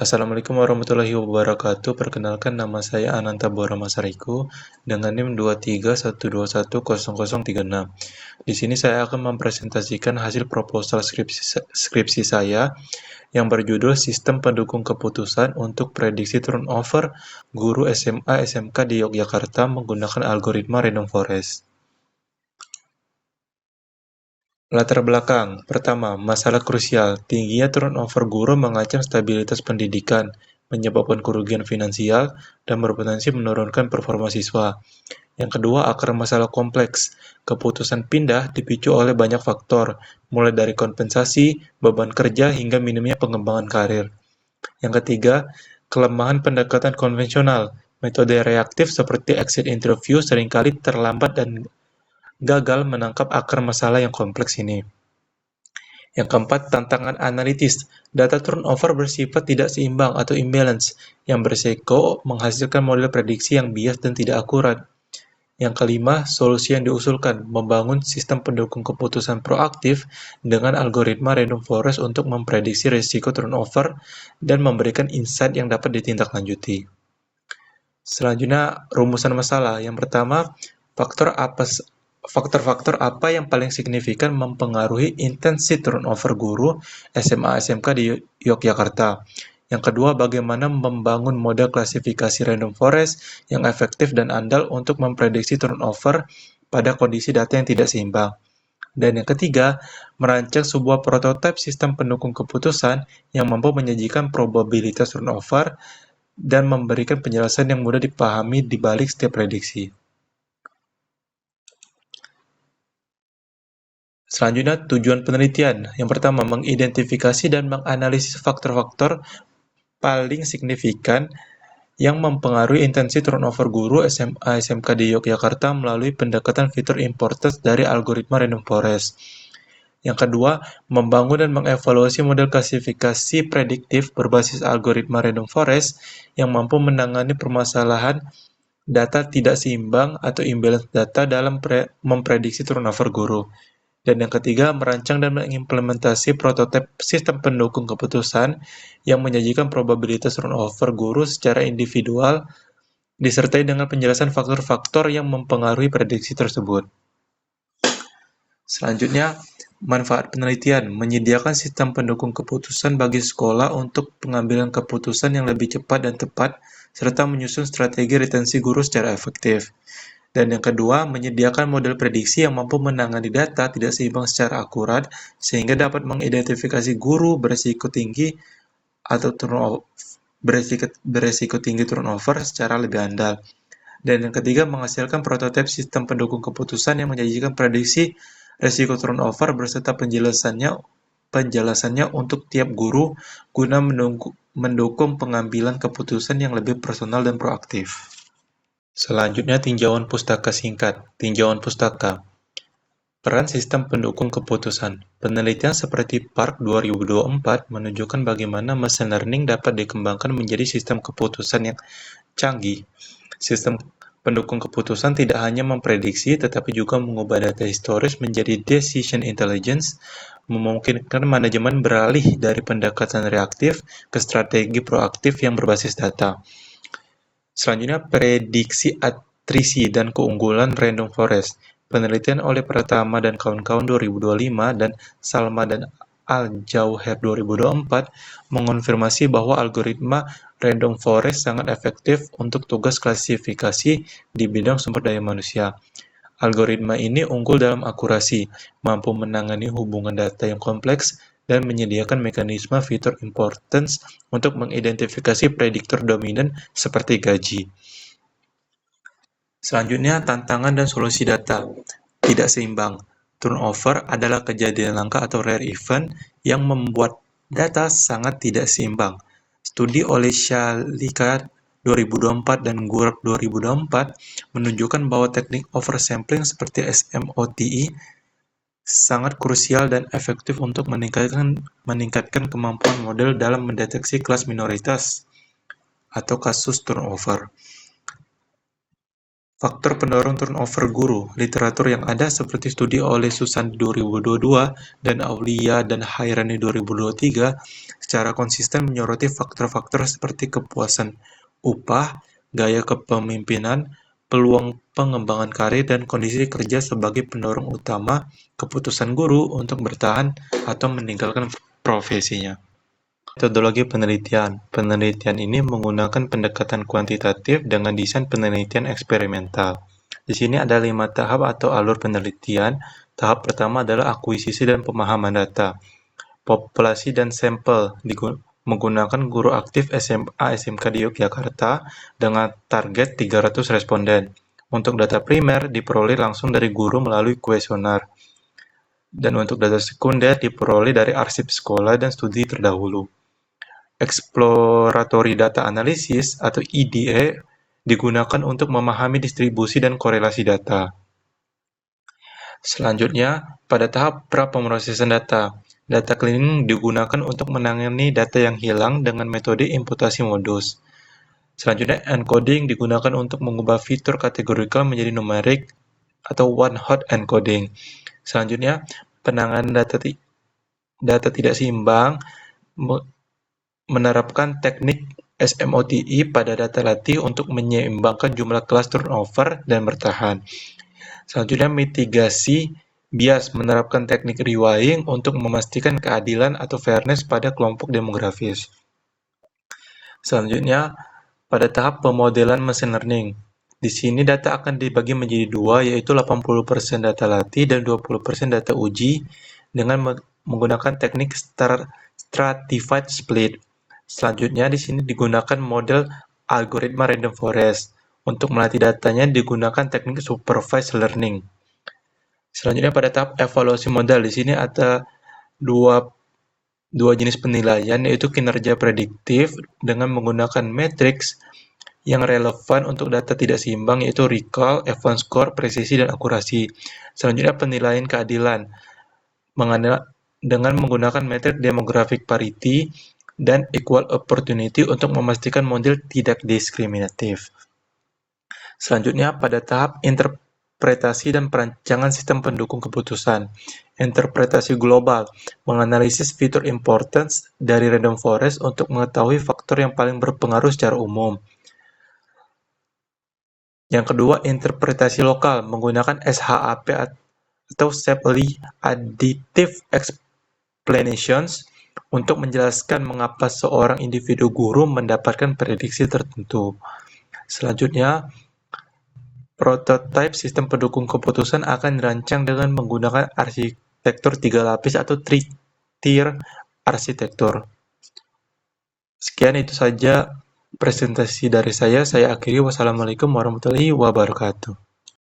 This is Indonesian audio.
Assalamualaikum warahmatullahi wabarakatuh. Perkenalkan, nama saya Ananta Bora Masariku dengan NIM 2312100036. Di sini saya akan mempresentasikan hasil proposal skripsi saya yang berjudul Sistem Pendukung Keputusan untuk Prediksi Turnover Guru SMA SMK di Yogyakarta menggunakan algoritma Random Forest. Latar belakang. Pertama, masalah krusial. Tingginya turnover guru mengancam stabilitas pendidikan, menyebabkan kerugian finansial, dan berpotensi menurunkan performa siswa. Yang kedua, akar masalah kompleks. Keputusan pindah dipicu oleh banyak faktor, mulai dari kompensasi, beban kerja, hingga minimnya pengembangan karir. Yang ketiga, kelemahan pendekatan konvensional. Metode reaktif seperti exit interview seringkali terlambat dan gagal menangkap akar masalah yang kompleks ini. Yang keempat, tantangan analitis. Data turnover bersifat tidak seimbang atau imbalance, yang berisiko menghasilkan model prediksi yang bias dan tidak akurat. Yang kelima, solusi yang diusulkan, membangun sistem pendukung keputusan proaktif dengan algoritma random forest untuk memprediksi risiko turnover dan memberikan insight yang dapat ditindaklanjuti. Selanjutnya, rumusan masalah. Yang pertama, faktor-faktor apa yang paling signifikan mempengaruhi intensi turnover guru SMA SMK di Yogyakarta. Yang kedua, bagaimana membangun model klasifikasi random forest yang efektif dan andal untuk memprediksi turnover pada kondisi data yang tidak seimbang. Dan yang ketiga, merancang sebuah prototipe sistem pendukung keputusan yang mampu menyajikan probabilitas turnover dan memberikan penjelasan yang mudah dipahami di balik setiap prediksi. Selanjutnya, tujuan penelitian. Yang pertama, mengidentifikasi dan menganalisis faktor-faktor paling signifikan yang mempengaruhi intensi turnover guru SMA SMK di Yogyakarta melalui pendekatan fitur importance dari algoritma random forest. Yang kedua, membangun dan mengevaluasi model klasifikasi prediktif berbasis algoritma random forest yang mampu menangani permasalahan data tidak seimbang atau imbalance data dalam memprediksi turnover guru. Dan yang ketiga, merancang dan mengimplementasi prototipe sistem pendukung keputusan yang menyajikan probabilitas turnover guru secara individual disertai dengan penjelasan faktor-faktor yang mempengaruhi prediksi tersebut. Selanjutnya, manfaat penelitian menyediakan sistem pendukung keputusan bagi sekolah untuk pengambilan keputusan yang lebih cepat dan tepat, serta menyusun strategi retensi guru secara efektif. Dan yang kedua, menyediakan model prediksi yang mampu menangani data tidak seimbang secara akurat, sehingga dapat mengidentifikasi guru berisiko tinggi atau beresiko tinggi turnover secara lebih andal. Dan yang ketiga, menghasilkan prototipe sistem pendukung keputusan yang menjanjikan prediksi risiko turnover beserta penjelasannya untuk tiap guru guna mendukung pengambilan keputusan yang lebih personal dan proaktif. Selanjutnya, tinjauan pustaka singkat. Tinjauan pustaka. Peran sistem pendukung keputusan. Penelitian seperti PARC 2024 menunjukkan bagaimana machine learning dapat dikembangkan menjadi sistem keputusan yang canggih. Sistem pendukung keputusan tidak hanya memprediksi, tetapi juga mengubah data historis menjadi decision intelligence, memungkinkan manajemen beralih dari pendekatan reaktif ke strategi proaktif yang berbasis data. Selanjutnya, prediksi atrisi dan keunggulan random forest. Penelitian oleh Pratama dan kawan-kawan 2025 dan Salma dan Al-Jauher 2024 mengonfirmasi bahwa algoritma random forest sangat efektif untuk tugas klasifikasi di bidang sumber daya manusia. Algoritma ini unggul dalam akurasi, mampu menangani hubungan data yang kompleks, dan menyediakan mekanisme fitur importance untuk mengidentifikasi prediktor dominan seperti gaji. Selanjutnya, tantangan dan solusi data. Tidak seimbang. Turnover adalah kejadian langka atau rare event yang membuat data sangat tidak seimbang. Studi oleh Shalika 2024 dan Gurk 2024 menunjukkan bahwa teknik oversampling seperti SMOTE sangat krusial dan efektif untuk meningkatkan kemampuan model dalam mendeteksi kelas minoritas atau kasus turnover. Faktor pendorong turnover guru. Literatur yang ada seperti studi oleh Susan 2022 dan Aulia dan Hairani 2023 secara konsisten menyoroti faktor-faktor seperti kepuasan upah, gaya kepemimpinan, peluang pengembangan karir, dan kondisi kerja sebagai pendorong utama keputusan guru untuk bertahan atau meninggalkan profesinya. Metodologi penelitian. Penelitian ini menggunakan pendekatan kuantitatif dengan desain penelitian eksperimental. Di sini ada 5 tahap atau alur penelitian. Tahap pertama adalah akuisisi dan pemahaman data. Populasi dan sampel menggunakan guru aktif SMA SMK di Yogyakarta dengan target 300 responden. Untuk data primer diperoleh langsung dari guru melalui kuesioner. Dan untuk data sekunder diperoleh dari arsip sekolah dan studi terdahulu. Exploratory Data Analysis atau EDA digunakan untuk memahami distribusi dan korelasi data. Selanjutnya, pada tahap pra-pemrosesan data, data cleaning digunakan untuk menangani data yang hilang dengan metode imputasi modus. Selanjutnya, encoding digunakan untuk mengubah fitur kategorikal menjadi numerik atau one-hot encoding. Selanjutnya, penanganan data tidak seimbang menerapkan teknik SMOTI pada data latih untuk menyeimbangkan jumlah kelas turnover dan bertahan. Selanjutnya, mitigasi bias menerapkan teknik reweighing untuk memastikan keadilan atau fairness pada kelompok demografis. Selanjutnya, pada tahap pemodelan machine learning. Di sini data akan dibagi menjadi dua, yaitu 80% data latih dan 20% data uji dengan menggunakan teknik stratified split. Selanjutnya, di sini digunakan model algoritma random forest. Untuk melatih datanya digunakan teknik supervised learning. Selanjutnya pada tahap evaluasi modal, di sini ada dua jenis penilaian, yaitu kinerja prediktif dengan menggunakan matriks yang relevan untuk data tidak seimbang, yaitu recall, event score, presisi, dan akurasi. Selanjutnya penilaian keadilan dengan menggunakan metrik demographic parity dan equal opportunity untuk memastikan model tidak diskriminatif. Selanjutnya pada tahap interpretasi dan perancangan sistem pendukung keputusan. Interpretasi global menganalisis fitur importance dari random forest untuk mengetahui faktor yang paling berpengaruh secara umum. Yang kedua, interpretasi lokal menggunakan SHAP atau Shapley Additive Explanations untuk menjelaskan mengapa seorang individu guru mendapatkan prediksi tertentu. Selanjutnya, prototipe sistem pendukung keputusan akan dirancang dengan menggunakan arsitektur 3 lapis atau 3-tier arsitektur. Sekian itu saja presentasi dari saya akhiri. Wassalamualaikum warahmatullahi wabarakatuh.